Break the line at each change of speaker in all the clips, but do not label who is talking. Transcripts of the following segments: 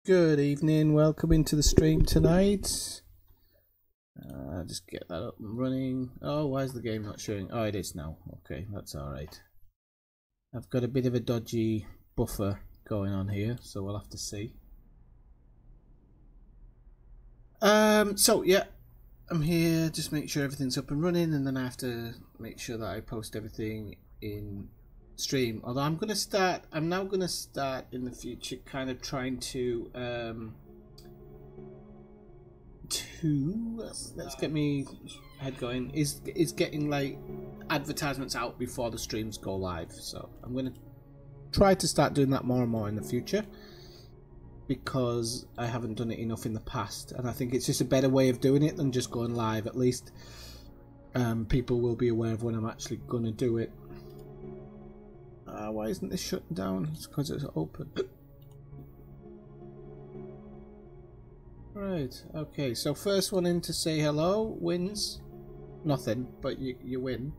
Good evening, welcome into the stream tonight. Just get that up and running. Oh, why is the game not showing? Oh, it is now. Okay, that's alright. I've got a bit of a dodgy buffer going on here, so we'll have to see. So yeah, I'm here, just make sure everything's up and running, and then I have to make sure that I post everything in stream. Although I'm now gonna start in the future kind of trying to let's get me head going, is getting like advertisements out before the streams go live. So I'm gonna try to start doing that more and more in the future, because I haven't done it enough in the past, and I think it's just a better way of doing it than just going live. At least people will be aware of when I'm actually gonna do it. Why isn't this shutting down? It's because it's open. Right, okay, so first one in to say hello wins nothing, but you win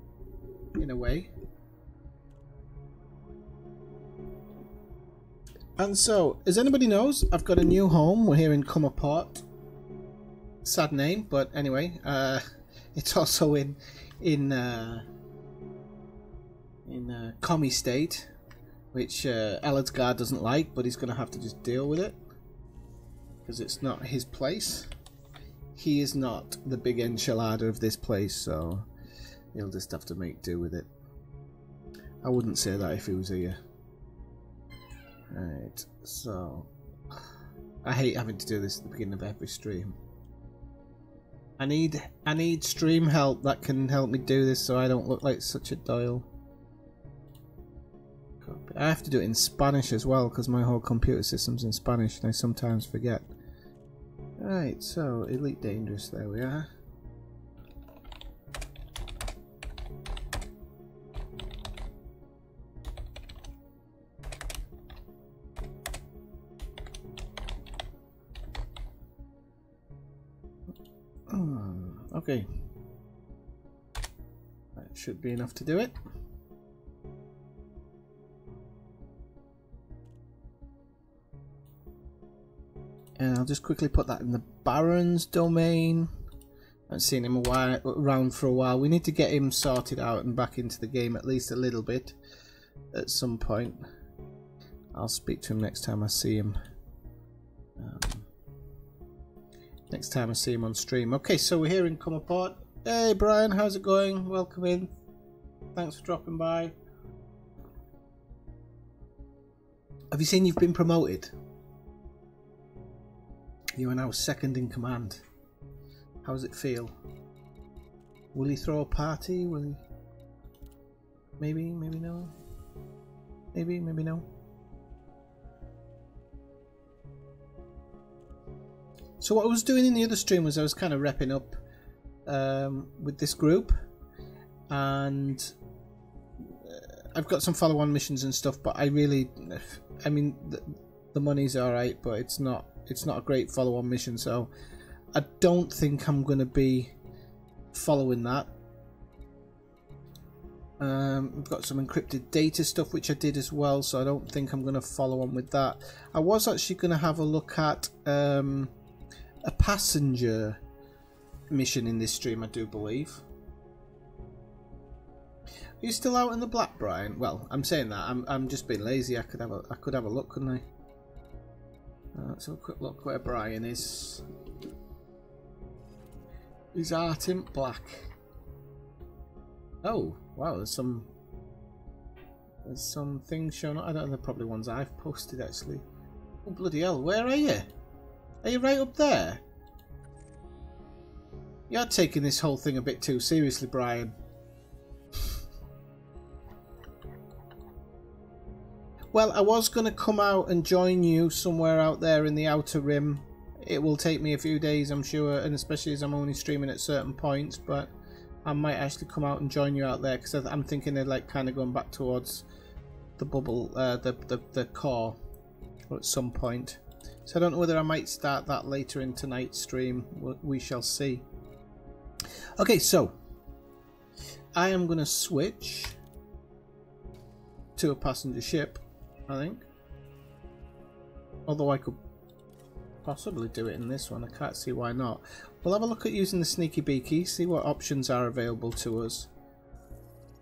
in a way. And so, as anybody knows, I've got a new home. We're here in Comerport. Sad name, but anyway, it's also in commie state, which Ellidsgard doesn't like, but he's going to have to just deal with it, because it's not his place. He is not the big enchilada of this place, so he'll just have to make do with it. I wouldn't say that if he was here. Right, so I hate having to do this at the beginning of every stream. I need stream help that can help me do this so I don't look like such a doyle. I have to do it in Spanish as well, because my whole computer system's in Spanish and I sometimes forget. Right, so Elite Dangerous, there we are. Okay. That should be enough to do it. And I'll just quickly put that in the Baron's domain. I haven't seen him around for a while. We need to get him sorted out and back into the game at least a little bit at some point. I'll speak to him next time I see him. Next time I see him on stream. Okay, so we're here in Comerport. Hey Brian, how's it going? Welcome in. Thanks for dropping by. Have you seen you've been promoted? You are now second in command. How does it feel? Will he throw a party? Will he? Maybe, maybe no. Maybe, maybe no. So what I was doing in the other stream was I was kind of repping up with this group, and I've got some follow-on missions and stuff, but I mean the money's alright, but it's not a great follow-on mission, so I don't think I'm going to be following that. We've got some encrypted data stuff which I did as well, so I don't think I'm going to follow on with that. I was actually going to have a look at a passenger mission in this stream, I do believe. Are you still out in the black, Brian? Well, I'm saying that I'm just being lazy. I could have a look, couldn't I? Let's have a quick look where Brian is. He's out in black. Oh wow, there's some things showing up. I don't know, they're probably ones I've posted actually. Oh bloody hell, where are you? Are you right up there? You're taking this whole thing a bit too seriously, Brian. Well, I was going to come out and join you somewhere out there in the Outer Rim. It will take me a few days, I'm sure, and especially as I'm only streaming at certain points, but I might actually come out and join you out there, because I'm thinking of like kind of going back towards the bubble, the core at some point. So I don't know whether I might start that later in tonight's stream. We shall see. Okay, so I am going to switch to a passenger ship, I think. Although I could possibly do it in this one. I can't see why not. We'll have a look at using the Sneaky Beaky, see what options are available to us.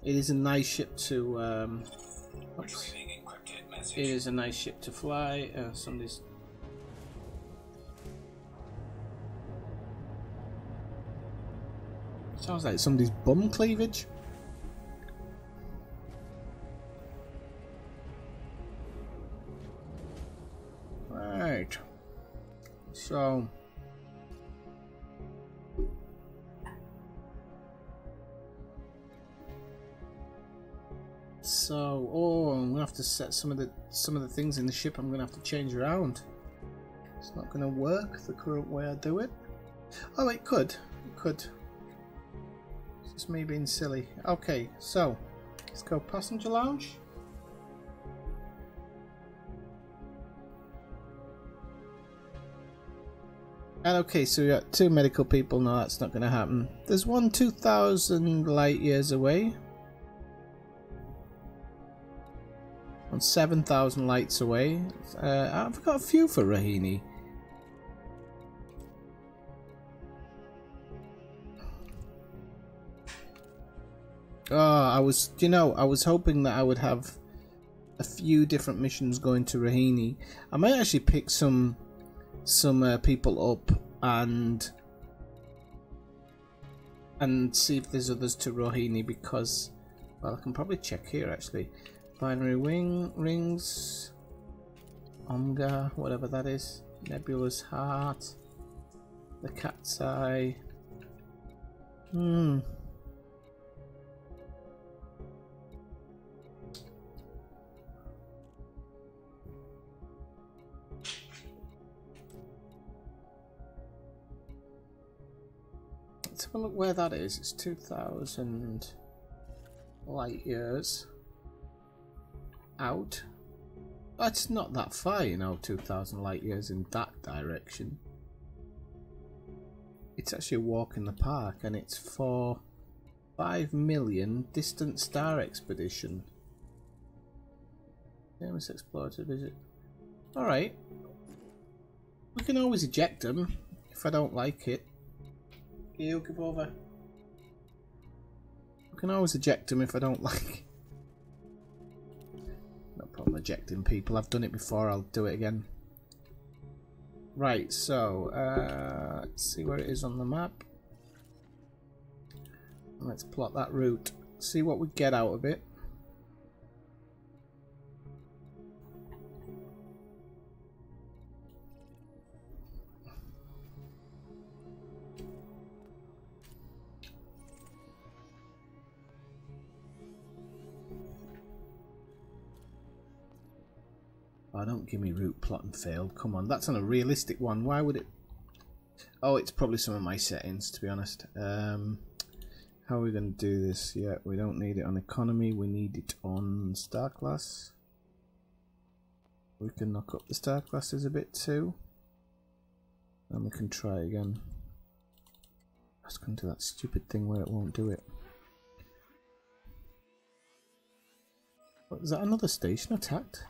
It is a nice ship to oops. It is a nice ship to fly. Somebody's sounds like somebody's bum cleavage. Right. So oh, I'm gonna have to set some of the things in the ship. I'm gonna have to change around. It's not gonna work the current way I do it. Oh, it could. It could. It's just me being silly. Okay, so let's go passenger lounge. And okay, so we got 2 medical people. No, that's not going to happen. There's one 2,000 light years away. One 7,000 lights away. I've got a few for Rahini. Oh, I was hoping that I would have a few different missions going to Rahini. I might actually pick some people up and see if there's others to Rohini, because, well, I can probably check here actually. Binary rings, Omega, whatever that is, Nebula's heart, the cat's eye. Let's have a look where that is. It's 2,000 light years out. That's not that far, you know, 2,000 light years in that direction. It's actually a walk in the park, and it's for 5 million distant star expedition. Famous explorer to visit. Alright. We can always eject them if I don't like it. You give over. I can always eject them if I don't like. No problem ejecting people. I've done it before. I'll do it again. Right. So let's see where it is on the map. Let's plot that route. See what we get out of it. Oh, don't give me route plot and failed. Come on, that's on a realistic one. Why would it? Oh, it's probably some of my settings, to be honest. How are we going to do this? Yeah, we don't need it on economy. We need it on star class. We can knock up the star classes a bit too. And we can try again. Let's go into that stupid thing where it won't do it. What, is that another station attacked?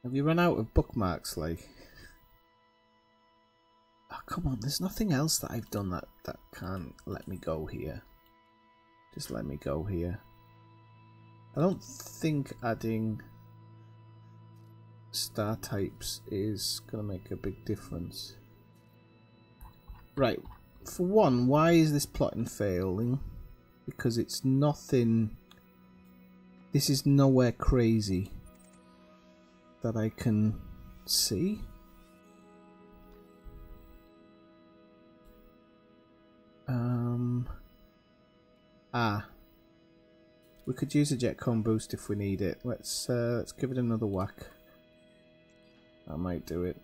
Have you run out of bookmarks, like? Oh, come on, there's nothing else that I've done that can't let me go here. Just let me go here. I don't think adding star types is going to make a big difference. Right, for one, why is this plotting failing? Because it's nothing... This is nowhere crazy that I can see. We could use a jet cone boost if we need it. Let's give it another whack. That might do it.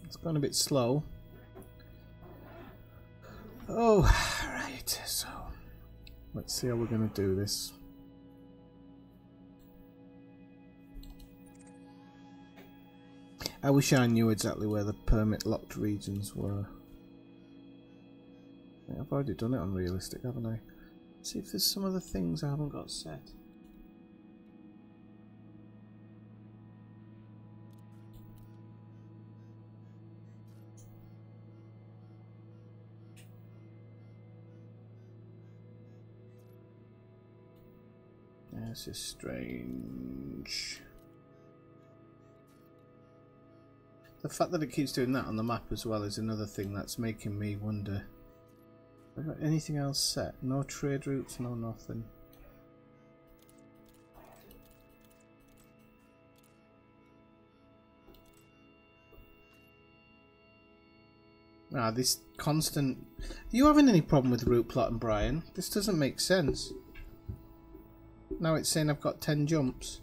It's gone a bit slow. Oh, right. So let's see how we're going to do this. I wish I knew exactly where the permit locked regions were. Yeah, I've already done it on realistic, haven't I? See if there's some other things I haven't got set. This is strange. The fact that it keeps doing that on the map as well is another thing that's making me wonder. Have I got anything else set? No trade routes, no nothing. Ah, this constant... Are you having any problem with route plotting, Brian? This doesn't make sense. Now it's saying I've got 10 jumps.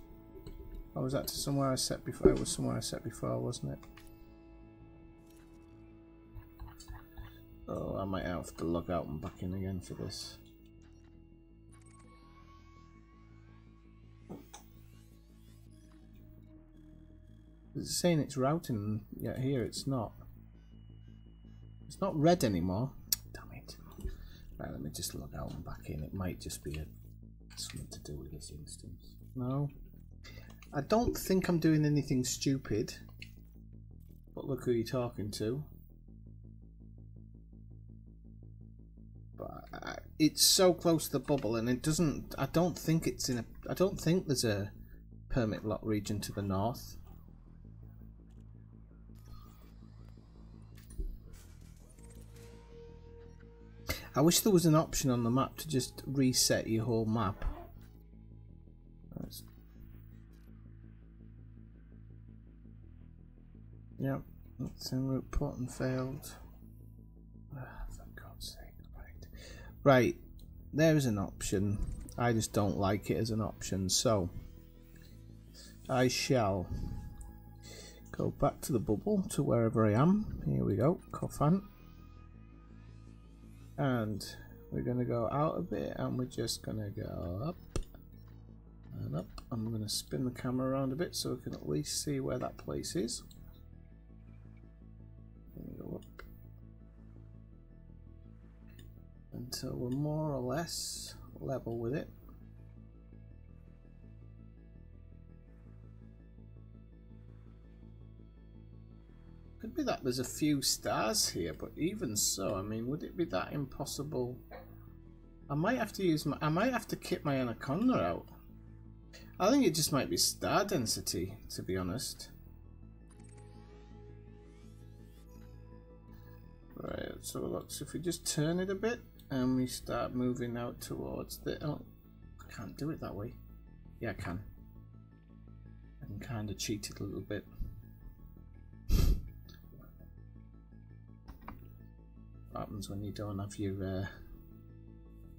Or was that to somewhere I set before? It was somewhere I set before, wasn't it? Oh, I might have to log out and back in again for this. It's saying it's routing, yet here it's not. It's not red anymore. Damn it. Right, let me just log out and back in. It might just be something to do with this instance. No. I don't think I'm doing anything stupid. But look who you're talking to. But it's so close to the bubble, and it doesn't. I don't think it's in a. I don't think there's a permit lock region to the north. I wish there was an option on the map to just reset your whole map. Yep, that's en route put and failed. For God's sake, right. Right, there's an option. I just don't like it as an option, so I shall go back to the bubble to wherever I am. Here we go, Coffan. And we're going to go out a bit, and we're just going to go up and up. I'm going to spin the camera around a bit so we can at least see where that place is. Go up until we're more or less level with it. Could be that there's a few stars here, but even so, I mean, would it be that impossible? I might have to use my. I might have to kit my anaconda out. I think it just might be star density, to be honest. Right, so look, so if we just turn it a bit and we start moving out towards the. Oh, I can't do it that way. Yeah, I can. I can kind of cheat it a little bit. What happens when you don't have your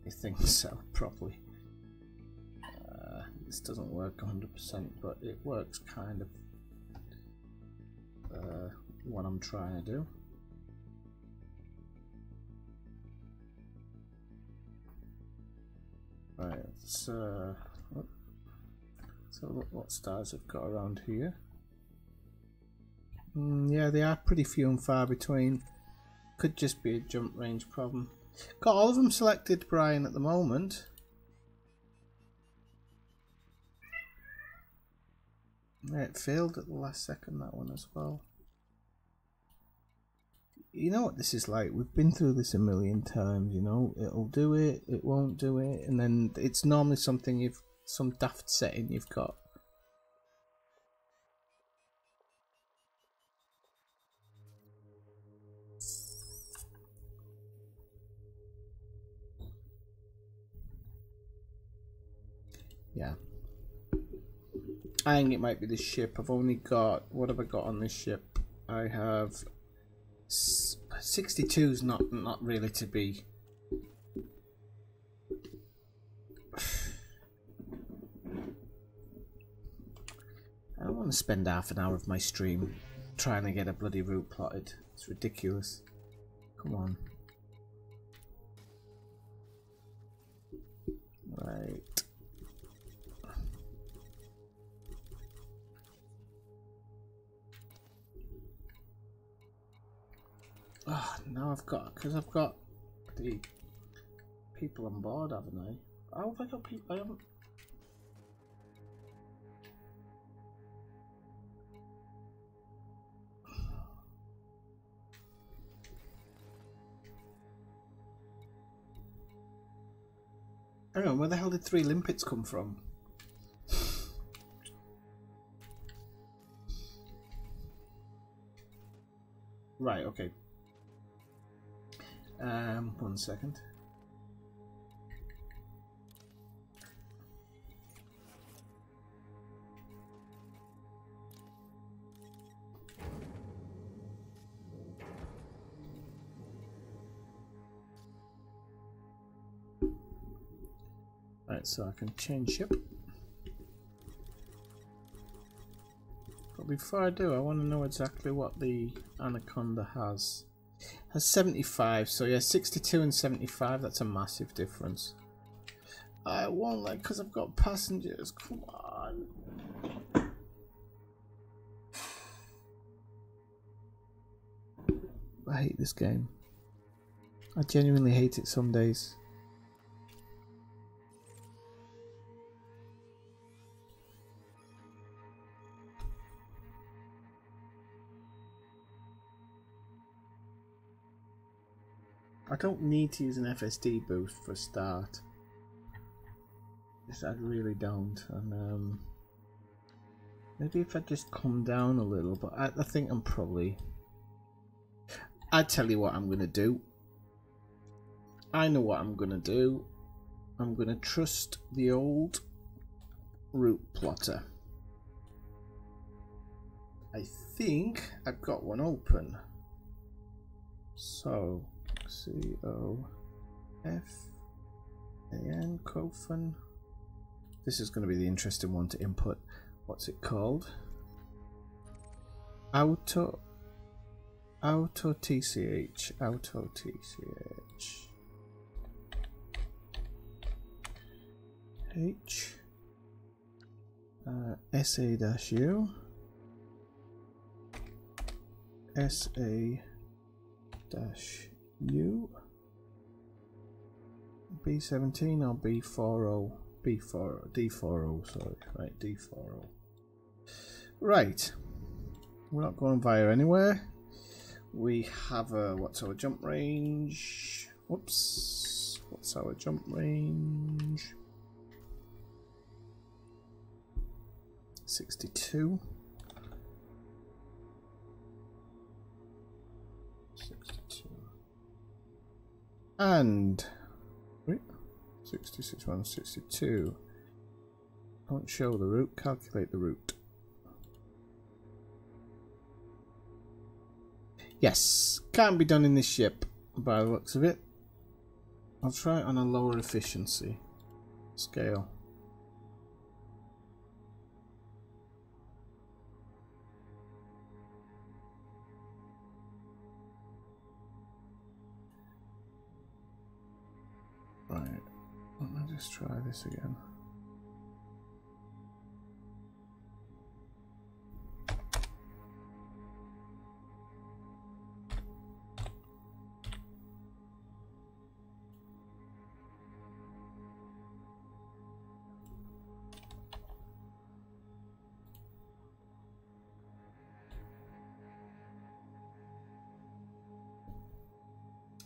things set up properly? This doesn't work 100%, but it works kind of what I'm trying to do. Right, so look what stars I've got around here. Yeah, they are pretty few and far between. Could just be a jump range problem. Got all of them selected, Brian, at the moment. Yeah, it failed at the last second, that one as well. You know what this is like? We've been through this a million times, you know. It'll do it, it won't do it, and then it's normally something some daft setting you've got. Yeah. I think it might be this ship. I've only got, what have I got on this ship? I have 62's not really to be. I don't want to spend half an hour of my stream trying to get a bloody route plotted. It's ridiculous. Come on. Right. Oh, now I've got, because I've got the people on board, haven't I? How have I got people? I haven't. I don't know, where the hell did 3 limpets come from? Right, okay. 1 second. Right, so I can change ship. But before I do, I want to know exactly what the Anaconda has. Has 75, so yeah, 62 and 75, that's a massive difference. I won't like, because I've got passengers, come on. I hate this game. I genuinely hate it some days. I don't need to use an FSD boost for a start. I really don't. And maybe if I just come down a little, but I think I'm probably... I tell you what I'm going to do. I know what I'm going to do. I'm going to trust the old route plotter. I think I've got one open. So... C-O-F-A-N, Cofan. This is going to be the interesting one to input. What's it called? Auto TCH. Auto TCH. H. SA-U. SA-U. B17 or B40? B40, D40, sorry, right, D40. Right, we're not going via anywhere. We have a, what's our jump range? Whoops, what's our jump range? 62. 62. And 66 minus 62. Don't show the route, calculate the route. Yes, can't be done in this ship by the looks of it. I'll try it on a lower efficiency scale. Right, let me just try this again.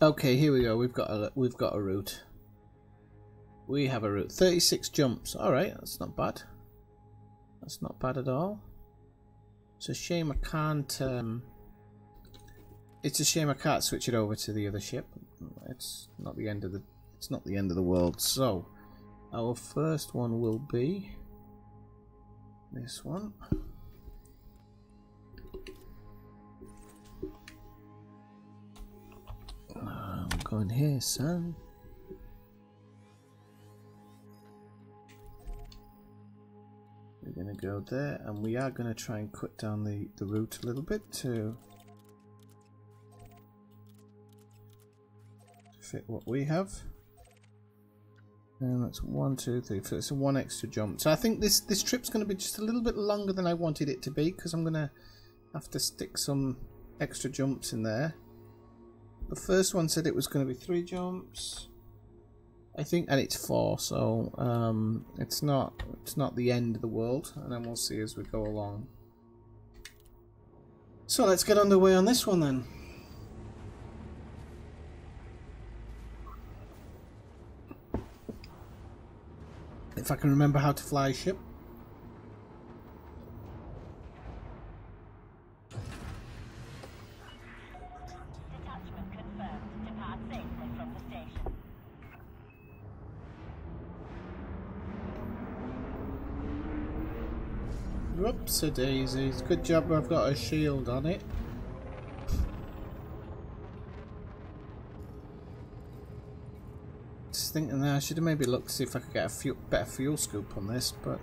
Okay, here we go. We've got a route. We have a route. 36 jumps. All right, that's not bad. That's not bad at all. It's a shame I can't. It's a shame I can't switch it over to the other ship. It's not the end of the. It's not the end of the world. So, our first one will be this one. I'm going here, son. We're going to go there, and we are going to try and cut down the route a little bit to fit what we have. And that's 1, 2, 3. So it's a 1 extra jump. So I think this trip's going to be just a little bit longer than I wanted it to be, because I'm going to have to stick some extra jumps in there. The first one said it was going to be 3 jumps, I think, and it's 4, so it's not the end of the world, and then we'll see as we go along. So let's get underway on this one then. If I can remember how to fly a ship.
Detachment confirmed. Depart safely from the station.
Whoopsie daisies. Good job I've got a shield on it. Just thinking that I should have maybe looked to see if I could get a better fuel scoop on this, but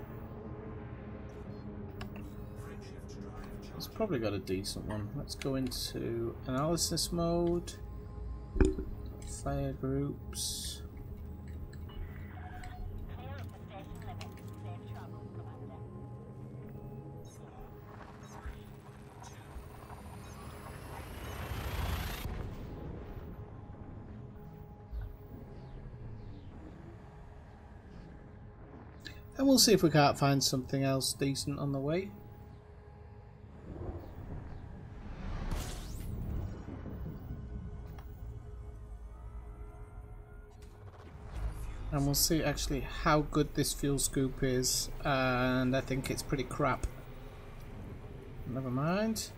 it's probably got a decent one. Let's go into analysis mode. Fire groups.
Clear of the station limits. Safe travels, Commander.
And we'll see if we can't find something else decent on the way. And we'll see actually how good this fuel scoop is, and I think it's pretty crap. Never mind.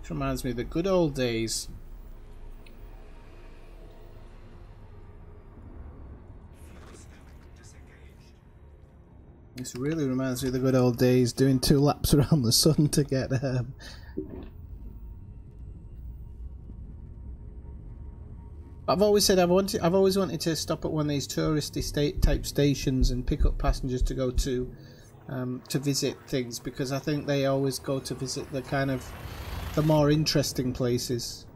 Which reminds me of the good old days. This really reminds me of the good old days, doing 2 laps around the sun to get I've always said I've always wanted to stop at one of these touristy type stations and pick up passengers to go to visit things, because I think they always go to visit the kind of the more interesting places.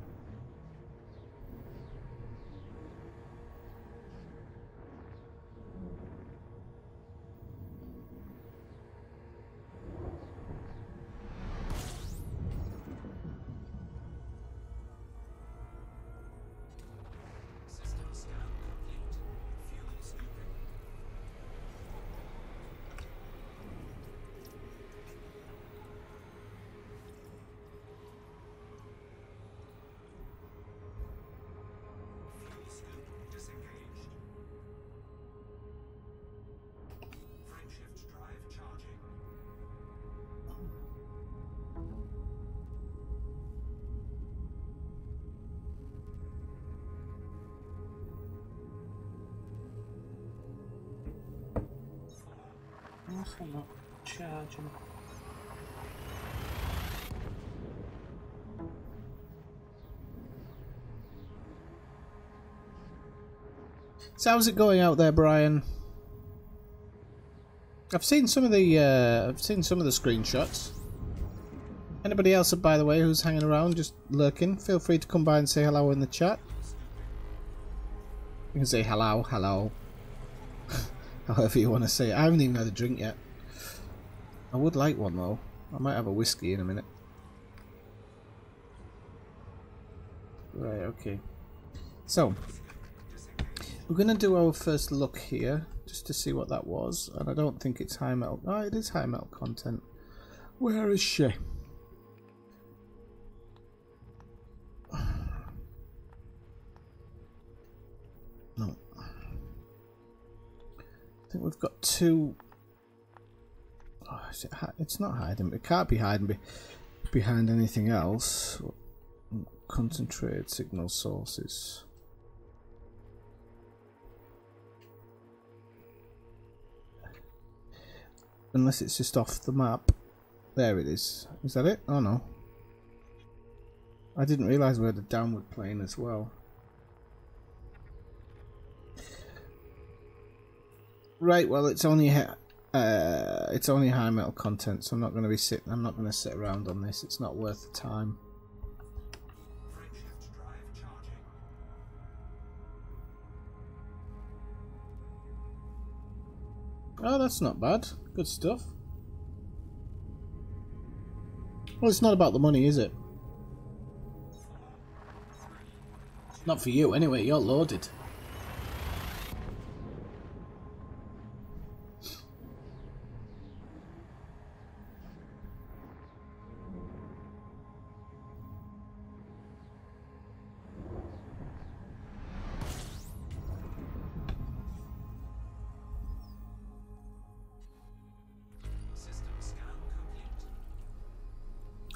Also not charging. So how's it going out there, Brian? I've seen some of the screenshots. Anybody else, by the way, who's hanging around, just lurking, feel free to come by and say hello in the chat. You can say hello, hello. However you want to say it. I haven't even had a drink yet. I would like one though. I might have a whiskey in a minute. Right, okay. So, we're going to do our first look here, just to see what that was. And I don't think it's high metal. Oh, it is high metal content. Where is she? No. I think we've got 2. Oh, it's not hiding. It can't be hiding behind anything else. Concentrated signal sources. Unless it's just off the map. There it is. Is that it? Oh no. I didn't realise we had a downward plane as well. Right, well it's only high metal content, so I'm not going to sit around on this. It's not worth the time. Oh, that's not bad. Good stuff. Well, it's not about the money, is it? Not for you, anyway. You're loaded.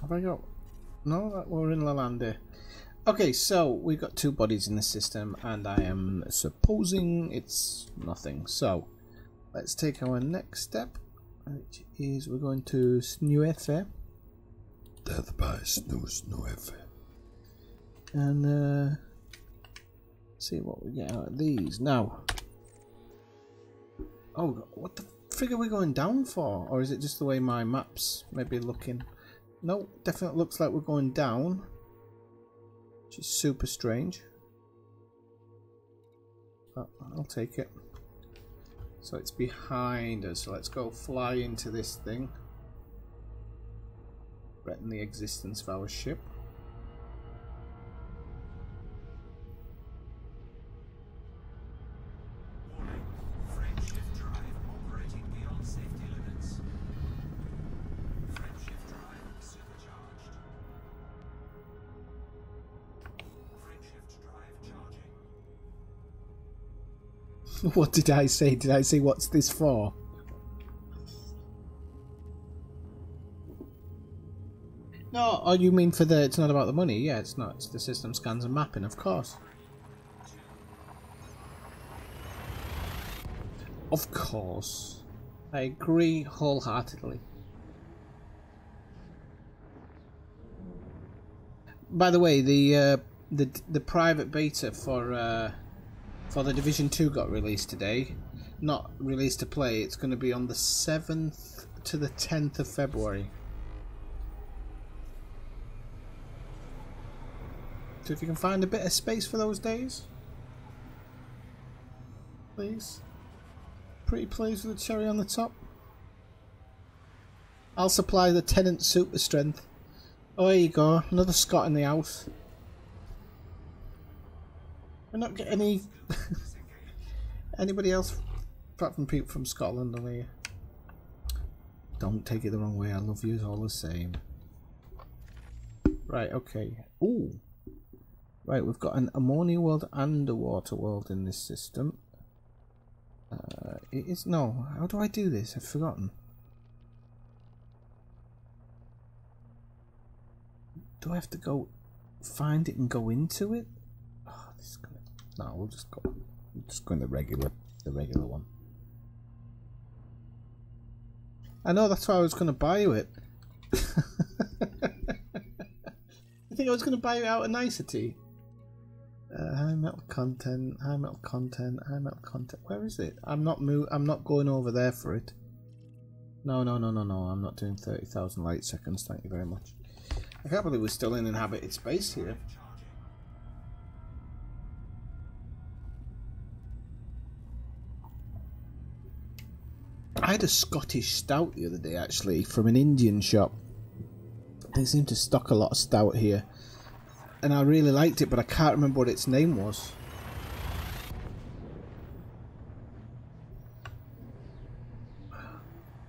Have I got... No, that we're in Lalande. Okay, so we've got two bodies in the system, and I am supposing it's nothing. So, let's take our next step, which is we're going to Snuefe. Death by Snuefe. And, see what we get out of these. Now, oh, what the frig are we going down for? Or is it just the way my maps may be looking? No, definitely looks like we're going down, which is super strange. But I'll take it. So it's behind us, so let's go fly into this thing. Threaten the existence of our ship. What did I say? Did I say what's this for? No, oh, you mean for the... It's not about the money? Yeah, it's not. It's the system scans and mapping, of course. Of course. I agree wholeheartedly. By the way, the private beta for the Division 2 got released today. Not released to play. It's going to be on the 7th to the 10th of February. So if you can find a bit of space for those days, please. Pretty please with the cherry on the top. I'll supply the Tenant super strength. Oh, there you go. Another Scot in the house. We're not getting any... anybody else apart from people from Scotland on here. Don't take it the wrong way. I love you all the same. Right, okay. Ooh. Right, we've got an ammonia world and a water world in this system. It is... No, how do I do this? I've forgotten. Do I have to go find it and go into it? Oh, this is gonna... No, we'll just go in the regular one. I know, that's why I was going to buy you it. You think I was going to buy you out of nicety? High metal content, high metal content, high metal content. Where is it? I'm not going over there for it. No. I'm not doing 30,000 light seconds. Thank you very much. I can't believe we're still in inhabited space here. I had a Scottish stout the other day, actually, from an Indian shop. They seem to stock a lot of stout here, and I really liked it, but I can't remember what its name was.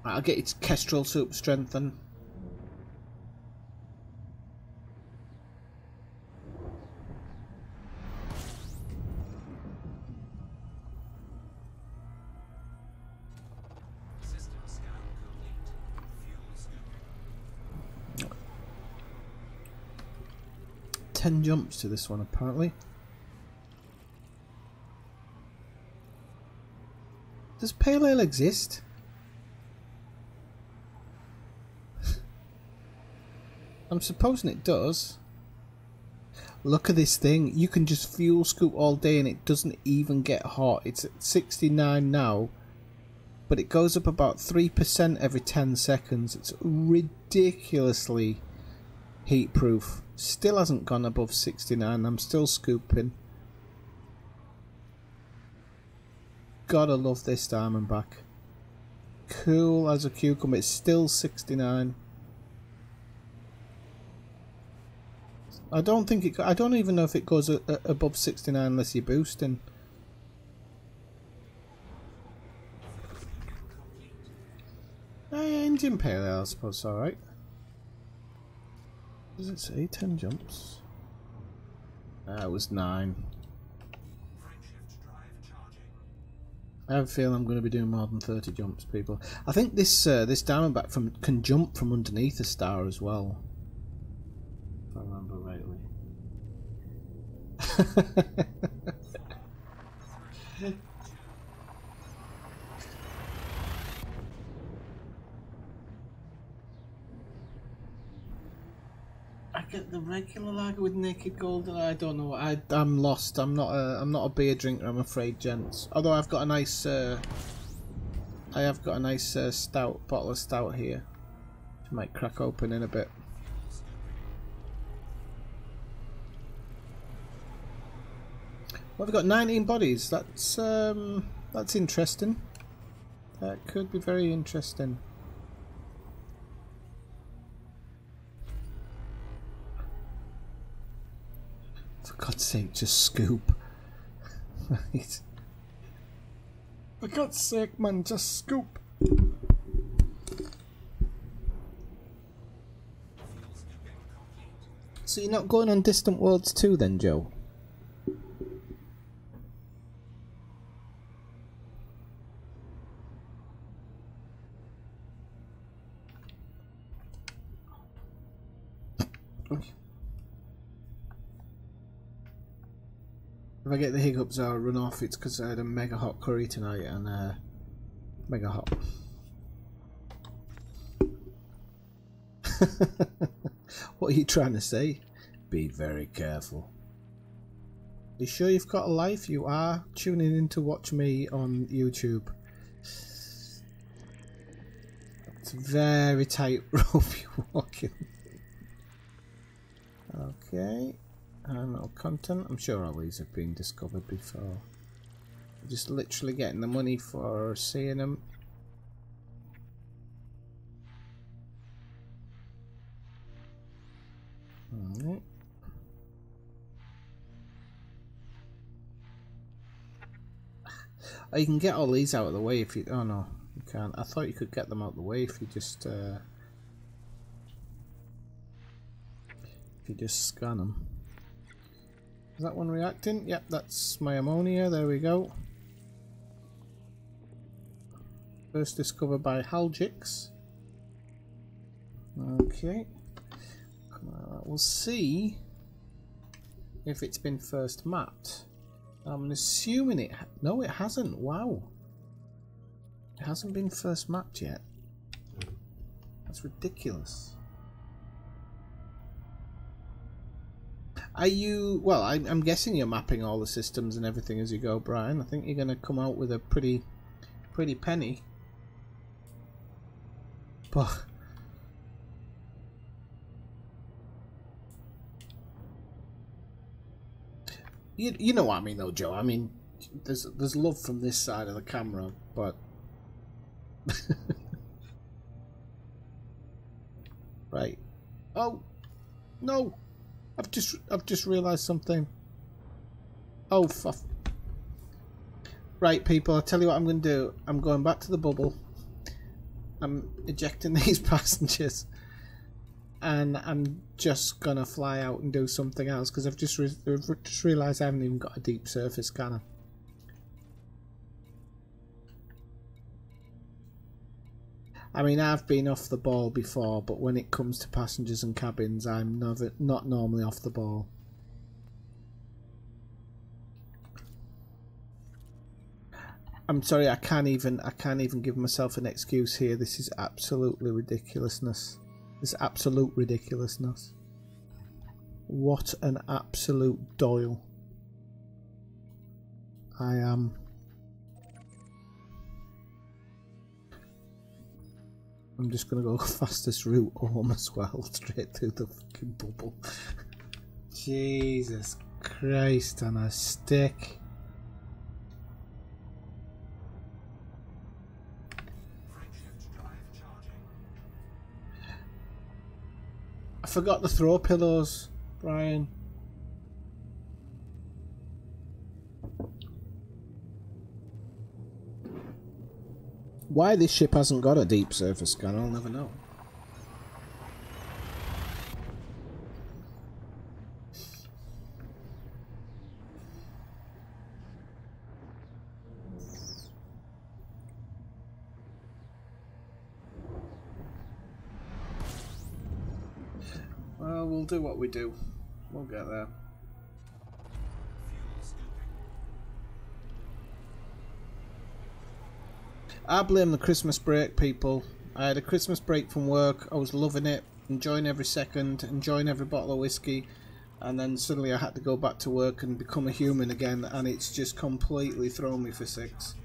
I'll get its Kestrel super strength then. Ten jumps to this one, apparently. Does Pale Ale exist? I'm supposing it does. Look at this thing. You can just fuel scoop all day and it doesn't even get hot. It's at 69 now, but it goes up about 3% every 10 seconds. It's ridiculously heat proof. Still hasn't gone above 69. I'm still scooping. Gotta love this Diamondback. Cool as a cucumber. It's still 69. I don't think it. I don't even know if it goes above 69 unless you're boosting. Indian Pale Ale, I suppose. All right. Does it say 10 jumps? It was 9. I have a feeling I'm going to be doing more than 30 jumps, people. I think this this Diamondback can jump from underneath a star as well, if I remember rightly. I get the regular lager with naked golden. I don't know. I'm lost. I'm not a beer drinker, I'm afraid, gents. Although I've got a nice stout bottle of stout here. Which I might crack open in a bit. Well, we've got 19 bodies. That's interesting. That could be very interesting. For God's sake, just scoop. Right. For God's sake, man, just scoop. So you're not going on Distant Worlds 2 then, Joe? If I get the hiccups I'll run off, it's because I had a mega hot curry tonight and mega hot. What are you trying to say? Be very careful. You sure you've got a life? You are tuning in to watch me on YouTube. It's a very tight rope you're walking. Okay. No content. I'm sure all these have been discovered before. Just literally getting the money for seeing them. Alright. Oh, you can get all these out of the way if you... Oh no, you can't. I thought you could get them out of the way if you just... scan them. Is that one reacting? Yep, that's my ammonia. There we go. First discovered by Haljix. Okay. We'll see if it's been first mapped. I'm assuming it... No, it hasn't. Wow. It hasn't been first mapped yet. That's ridiculous. Are you... Well, I'm guessing you're mapping all the systems and everything as you go, Brian. I think you're going to come out with a pretty penny. But... You know what I mean, though, Joe. I mean, there's love from this side of the camera, but... Right. Oh! No! I've just realised something. Oh, fuck. Right, people, I'll tell you what I'm going to do. I'm going back to the bubble. I'm ejecting these passengers. And I'm just going to fly out and do something else, because I've just realised I haven't even got a deep surface scanner. I mean, I've been off the ball before, but when it comes to passengers and cabins, I'm not normally off the ball. I'm sorry, I can't even give myself an excuse here. This is absolutely ridiculousness. This absolute ridiculousness. What an absolute doyle. I am. I'm just gonna go fastest route home as well, straight through the fucking bubble. Jesus Christ on a stick. I forgot the throw pillows. Brian. Why this ship hasn't got a deep surface scan, I'll never know. Well, we'll do what we do. We'll get there. I blame the Christmas break, people. I had a Christmas break from work. I was loving it, enjoying every second, enjoying every bottle of whiskey, and then suddenly I had to go back to work and become a human again, and it's just completely thrown me for six.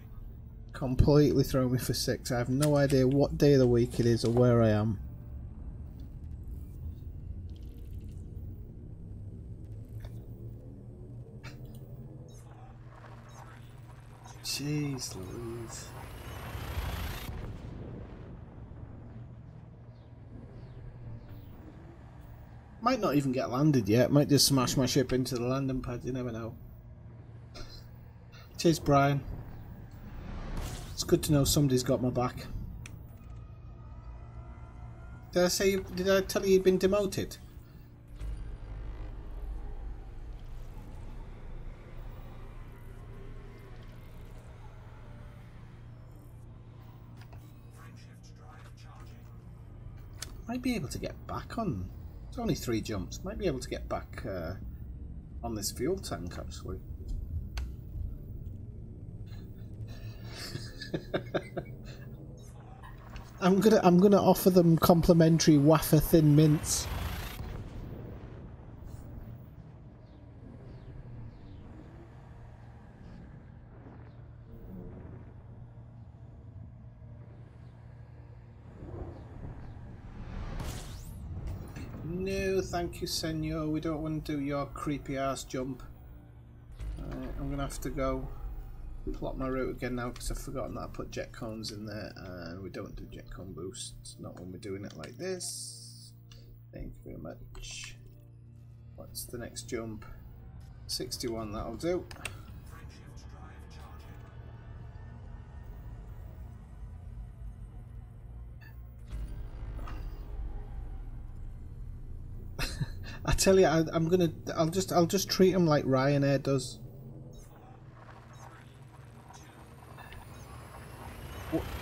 Completely thrown me for six. I have no idea what day of the week it is or where I am. Jeez Louise. Might not even get landed yet. Might just smash my ship into the landing pad. You never know. Cheers, Brian. It's good to know somebody's got my back. Did I tell you you'd been demoted? Might be able to get back on. It's only 3 jumps. Might be able to get back on this fuel tank actually. I'm gonna offer them complimentary wafer thin mints. No, thank you, senor. We don't want to do your creepy ass jump. I'm gonna have to go plot my route again now because I've forgotten that I put jet cones in there, and we don't do jet cone boosts. Not when we're doing it like this. Thank you very much. What's the next jump? 61. That'll do. I tell you, I'll just treat them like Ryanair does.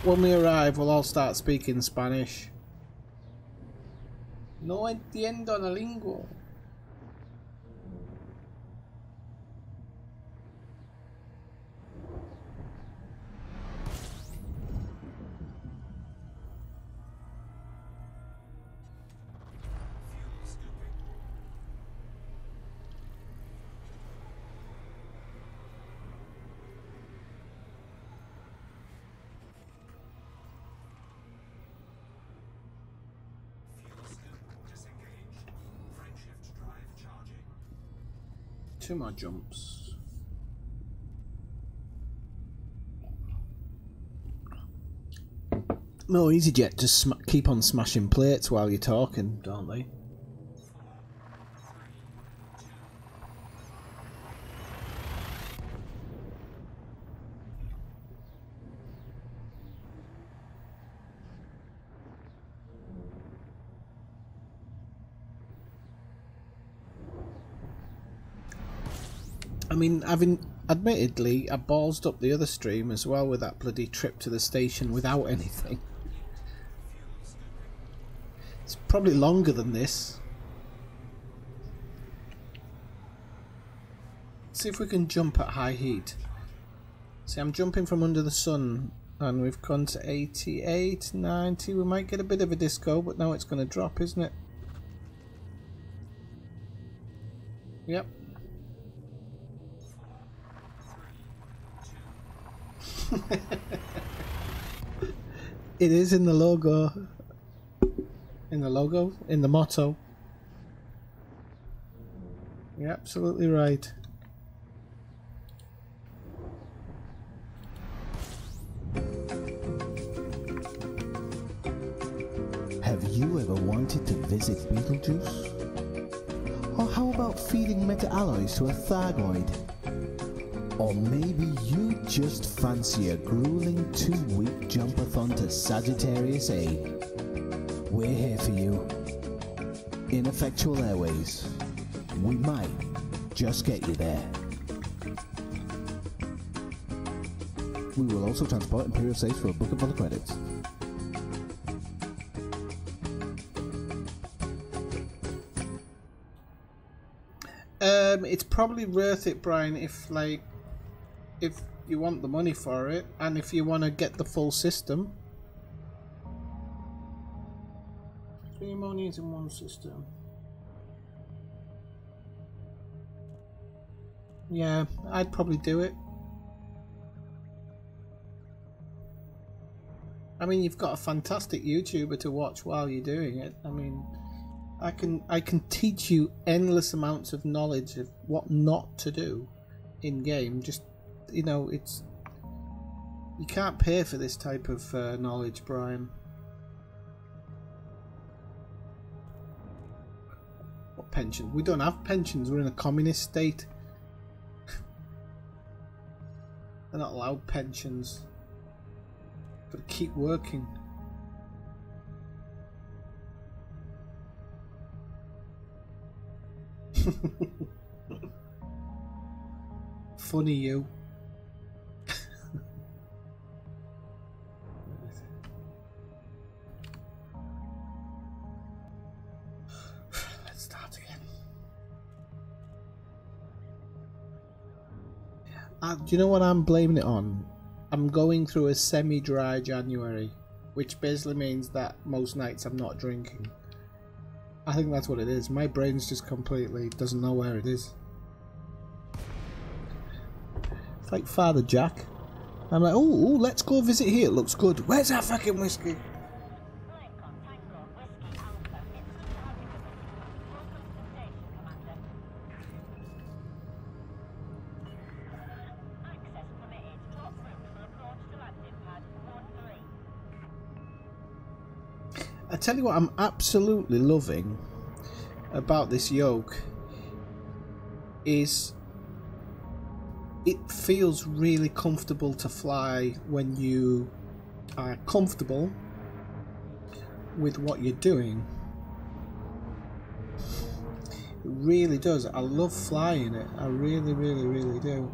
When we arrive, we'll all start speaking Spanish. No entiendo la lengua. Two more jumps. No, EasyJet just keep on smashing plates while you're talking, don't they? I mean, admittedly, I ballsed up the other stream as well with that bloody trip to the station without anything. It's probably longer than this. See if we can jump at high heat. See, I'm jumping from under the sun and we've gone to 88, 90. We might get a bit of a disco, but now it's going to drop, isn't it? Yep. It is in the logo. In the logo? In the motto. You're absolutely right.
Have you ever wanted to visit Beetlejuice? Or how about feeding meta-alloys to a Thargoid? Or maybe you just fancy a grueling 2-week jumpathon to Sagittarius A. We're here for you. Ineffectual Airways. We might just get you there. We will also transport Imperial Safes for a booking for the credits.
It's probably worth it, Brian, if you want the money for it, and if you want to get the full system. 3 monies in one system. Yeah, I'd probably do it. I mean, you've got a fantastic YouTuber to watch while you're doing it. I mean, I can teach you endless amounts of knowledge of what not to do in game. Just, you know, you can't pay for this type of knowledge, Brian. What pension? We don't have pensions. We're in a communist state. They're not allowed pensions. Got to keep working. Funny you. Let's start again. Do you know what I'm blaming it on? I'm going through a semi-dry January, which basically means that most nights I'm not drinking. I think that's what it is. My brain's just completely doesn't know where it is. It's like Father Jack. I'm like, oh, let's go visit here. It looks good. Where's that fucking whiskey? I tell you what I'm absolutely loving about this yoke is it feels really comfortable to fly when you are comfortable with what you're doing. It really does. I love flying it. I really, really, really do.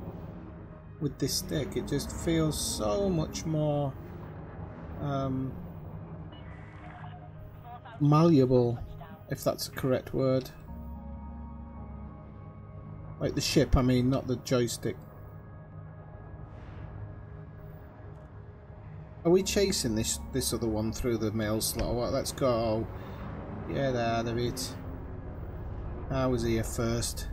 With this stick, it just feels so much more malleable, if that's a correct word. Like the ship, I mean, not the joystick. Are we chasing this other one through the mail slot? Well, let's go. Get out of it. I was here first.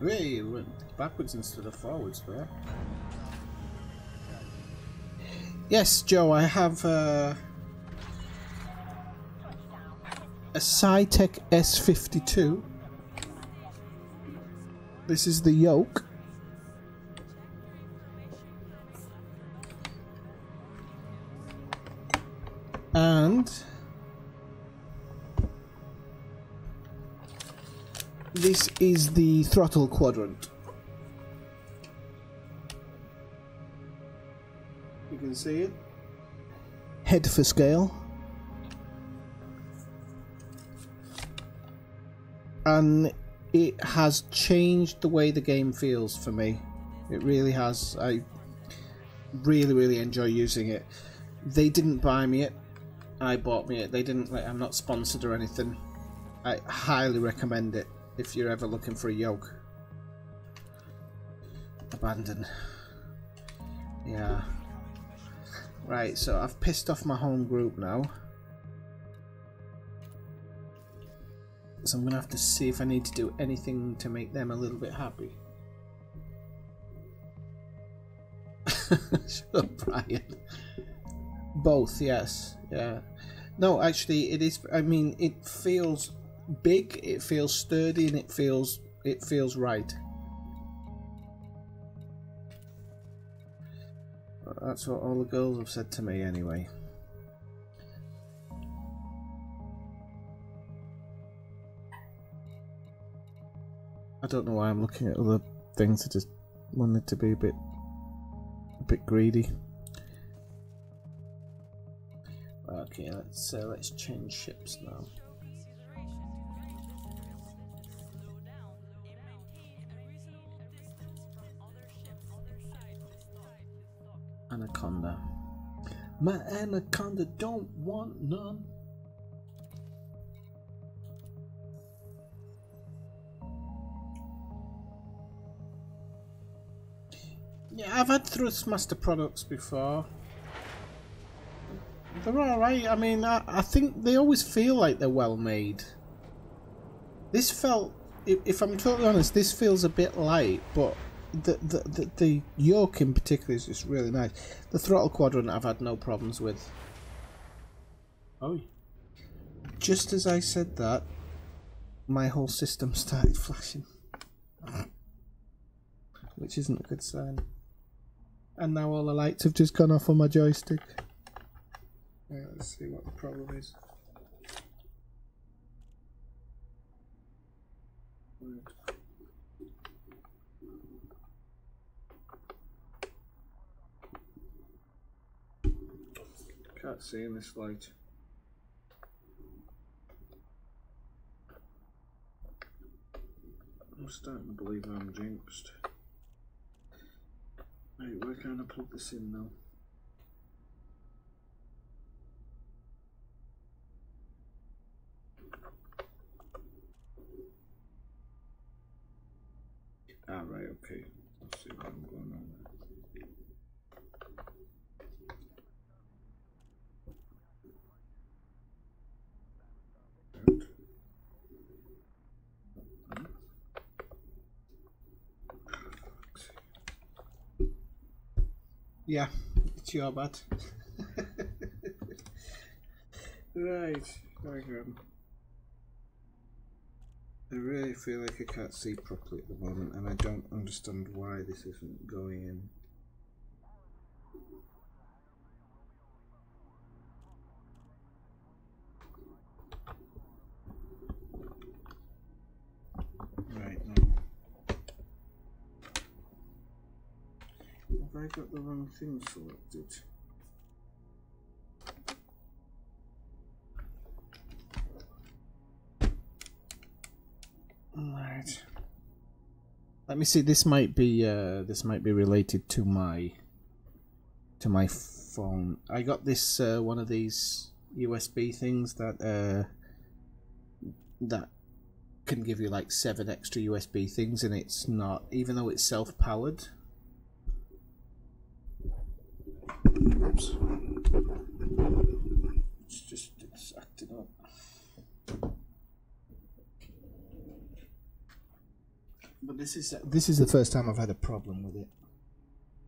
Hey, went backwards instead of forwards there. Yes, Joe, I have a Cytec S52. This is the yoke. And this is the throttle quadrant. You can see it. Head for scale. And it has changed the way the game feels for me. It really has. I really, really enjoy using it. They didn't buy me it. I bought me it. They didn't. Like, I'm not sponsored or anything. I highly recommend it if you're ever looking for a yoke. Abandon. Yeah. Right, so I've pissed off my home group now. So I'm going to have to see if I need to do anything to make them a little bit happy. Shut up, Brian. Both, yes, yeah. No, actually, it is. I mean, it feels big, it feels sturdy, and it feels right. That's what all the girls have said to me, anyway. I don't know why I'm looking at other things. I just wanted to be a bit greedy. Okay, let's change ships now. Anaconda. My anaconda don't want none. Yeah, I've had Thrustmaster products before. They're alright. I mean, I think they always feel like they're well made. This felt, if I'm totally honest, this feels a bit light, but the yoke in particular is just really nice. The throttle quadrant I've had no problems with. Oh, just as I said that, my whole system started flashing, which isn't a good sign. And now all the lights have just gone off on my joystick. Right, let's see what the problem is. Can't see in this light. I'm starting to believe I'm jinxed. Right, where can I plug this in now? Ah, right, okay. Let's see what I'm going on there. Yeah, it's your bad. Right, I really feel like I can't see properly at the moment, and I don't understand why this isn't going in. Right, now. Have I got the wrong thing selected? Right. Let me see. This might be related to my phone. I got this one of these USB things that can give you like 7 extra USB things, and it's not, even though it's self-powered. Oops. It's acting up. But this is the first time I've had a problem with it.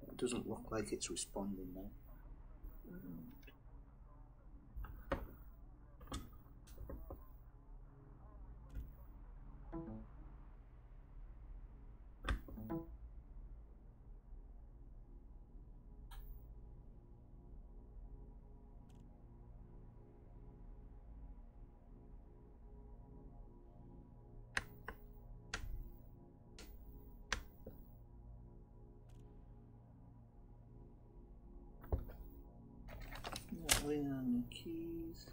It doesn't look like it's responding now. Waiting on the keys.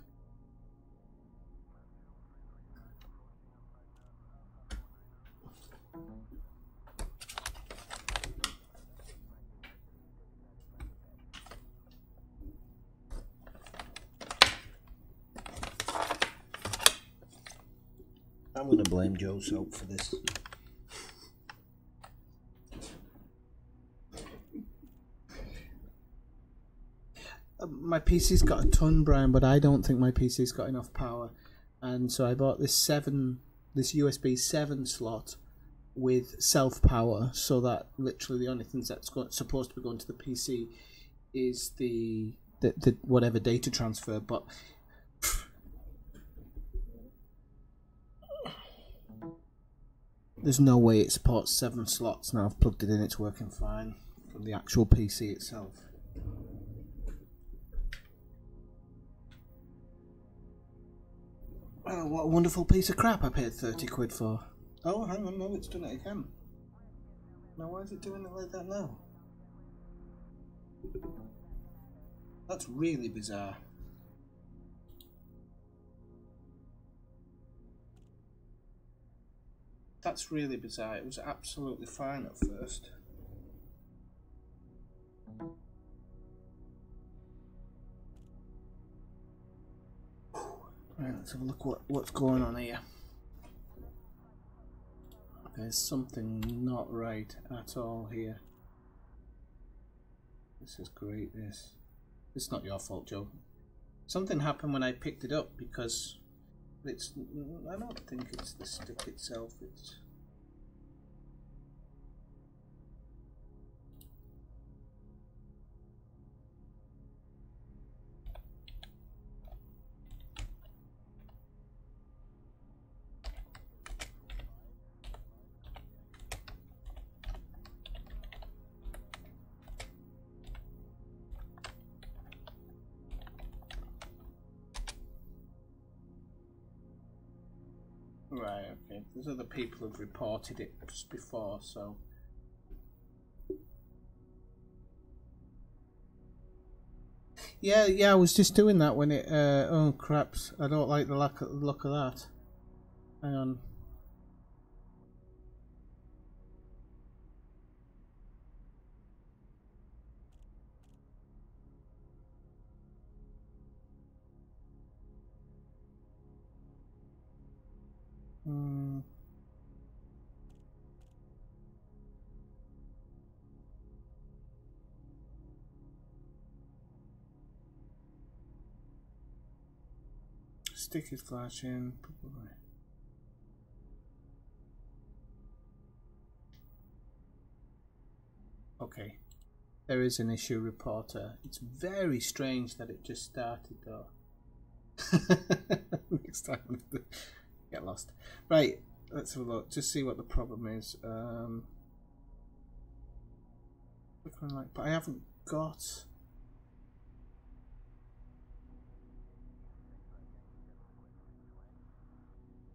I'm going to blame Joe Soap for this. My PC's got a ton, Brian, but I don't think my PC's got enough power, and so I bought this USB 7 slot with self power, so that literally the only things that's supposed to be going to the PC is the whatever data transfer. But there's no way it supports 7 slots now. I've plugged it in, it's working fine from the actual PC itself. Oh, what a wonderful piece of crap I paid 30 quid for. Oh, hang on, no, it's done it again. Now, why is it doing it like that now? That's really bizarre. That's really bizarre. It was absolutely fine at first. Right, let's have a look what's going on here. There's something not right at all here. This is great, this. It's not your fault, Joe. Something happened when I picked it up because it's... I don't think it's the stick itself, it's... Right, okay. There's other people who've reported it just before, so... Yeah, I was just doing that when it... oh, craps. I don't like the look of that. Hang on. Stick is flashing. Okay. There is an issue reporter. It's very strange that it just started though. Next time get lost. Right, let's have a look. Just see what the problem is. But I haven't got...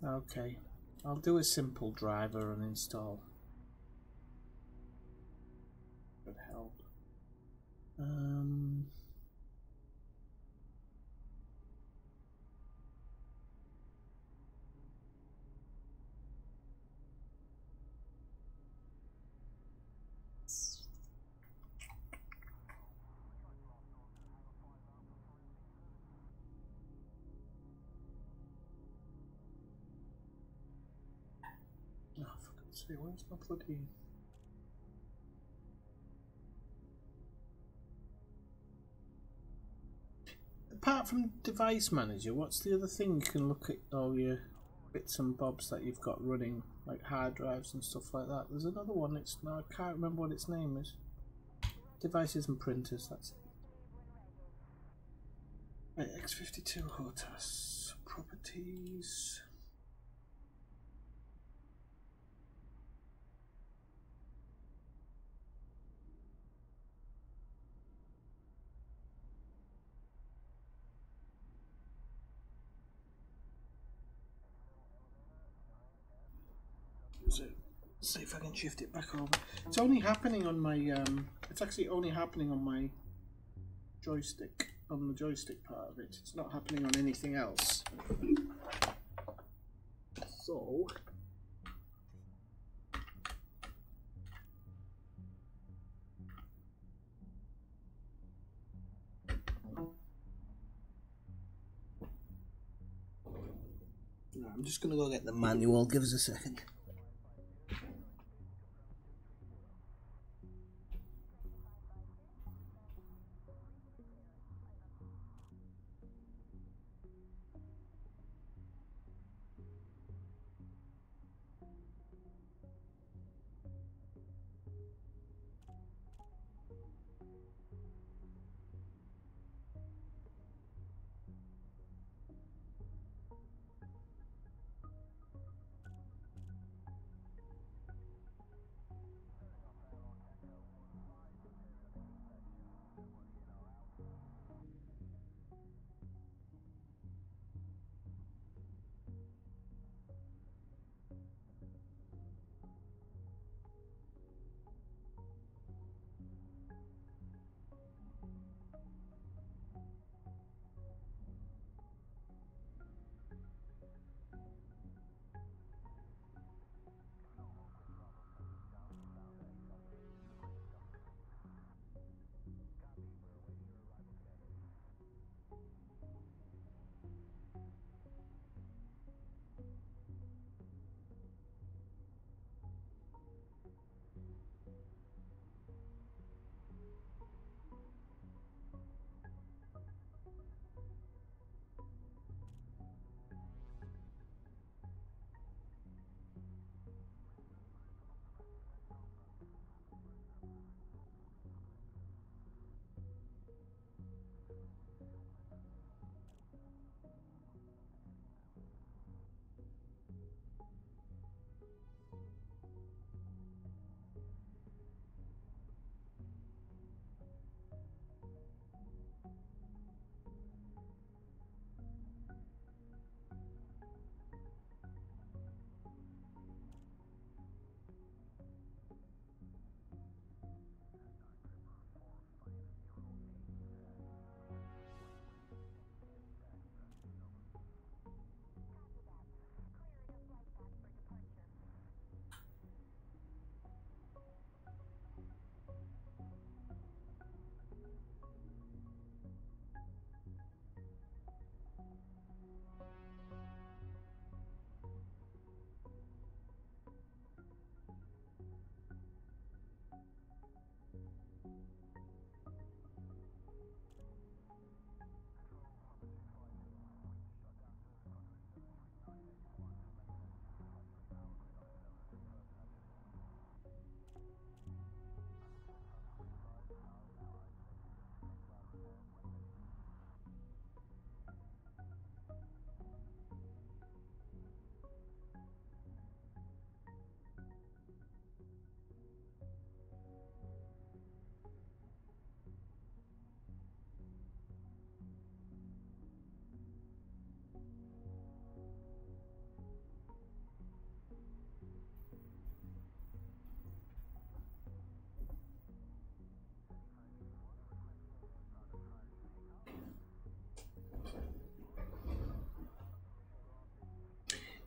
Okay, I'll do a simple driver uninstall. Could help. Oh, for God's sake, where's my bloody... Apart from Device Manager, what's the other thing you can look at all your bits and bobs that you've got running, like hard drives and stuff like that? There's another one, it's no, I can't remember what its name is. Devices and printers, that's it. Right, X52 HOTAS, properties... So, see if I can shift it back over. It's only happening on my it's actually only happening on my joystick, on the joystick part of it. It's not happening on anything else. So I'm just gonna go get the manual. Give us a second.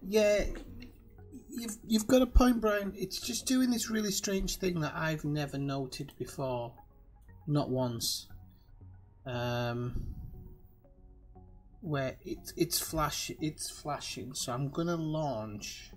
Yeah, you've got a point, Brian. It's just doing this really strange thing that I've never noted before, not once. Where it's flashing. So I'm gonna launch.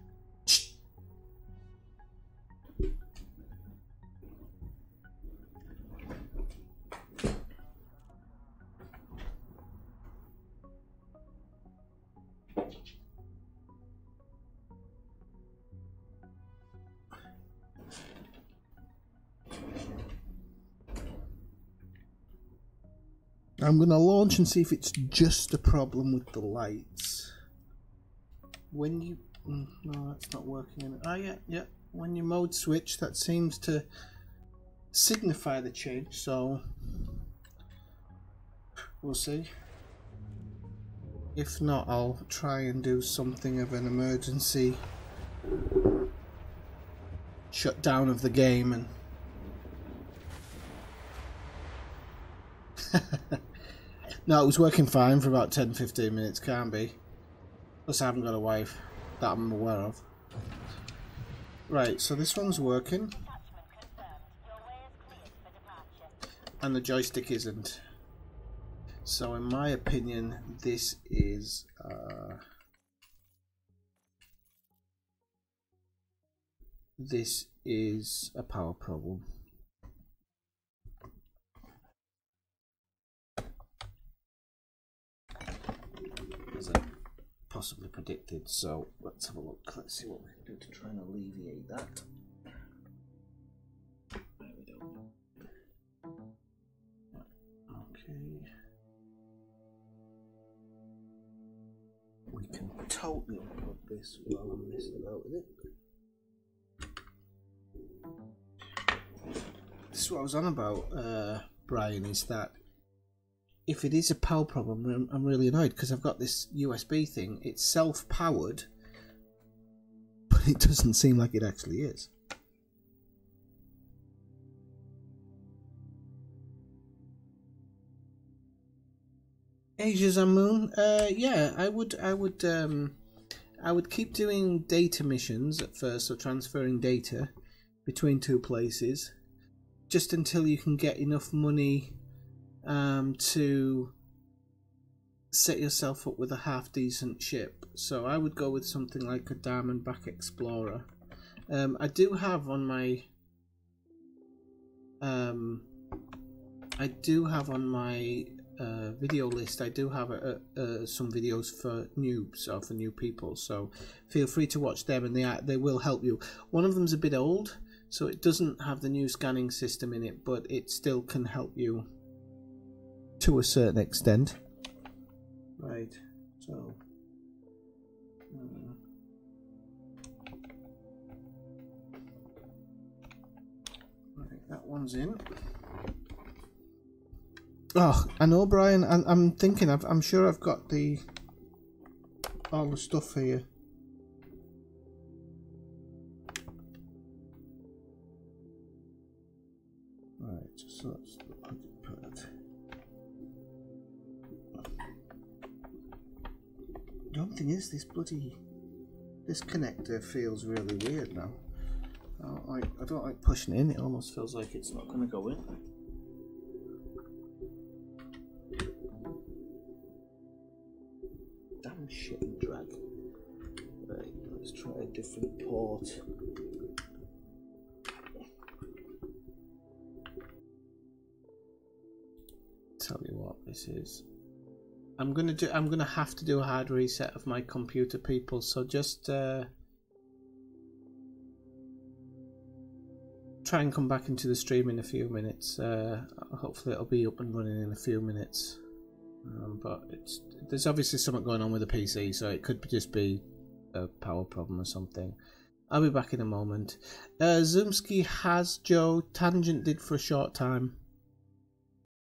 I'm going to launch and see if it's just a problem with the lights. When you... no, that's not working. Oh, yeah. When you mode switch, that seems to signify the change, so... we'll see. If not, I'll try and do something of an emergency shutdown of the game and... No, it was working fine for about 10-15 minutes, can't be. Plus I haven't got a wife that I'm aware of. Right, so this one's working. And the joystick isn't. So in my opinion, this is a power problem. As I possibly predicted, so let's have a look. Let's see what we can do to try and alleviate that. There we go. Okay. We can totally unplug this while I'm messing about with it. This is what I was on about, Brian, is that if it is a power problem, I'm really annoyed because I've got this USB thing. It's self-powered, but it doesn't seem like it actually is. Asia's on Moon. Yeah, I would keep doing data missions at first, so transferring data between two places, just until you can get enough money to set yourself up with a half decent ship. So I would go with something like a Diamondback Explorer. I do have on my video list, I do have some videos for noobs or for new people, so feel free to watch them, and they will help you. One of them's a bit old, so it doesn't have the new scanning system in it, but it still can help you to a certain extent. Right, so right, that one's in. Oh, I know, Brian. I'm thinking. I'm sure I've got all the stuff here. Right, so let's put it. The only thing is, this connector feels really weird now. I don't like pushing it in. It almost feels like it's not going to go in. Damn shit and drag. Right, let's try a different port. Tell you what, this is. I'm gonna have to do a hard reset of my computer, people. So just try and come back into the stream in a few minutes. Hopefully it'll be up and running in a few minutes. But there's obviously something going on with the PC, so it could just be a power problem or something. I'll be back in a moment. Zoomski has Joe. Tangent did for a short time.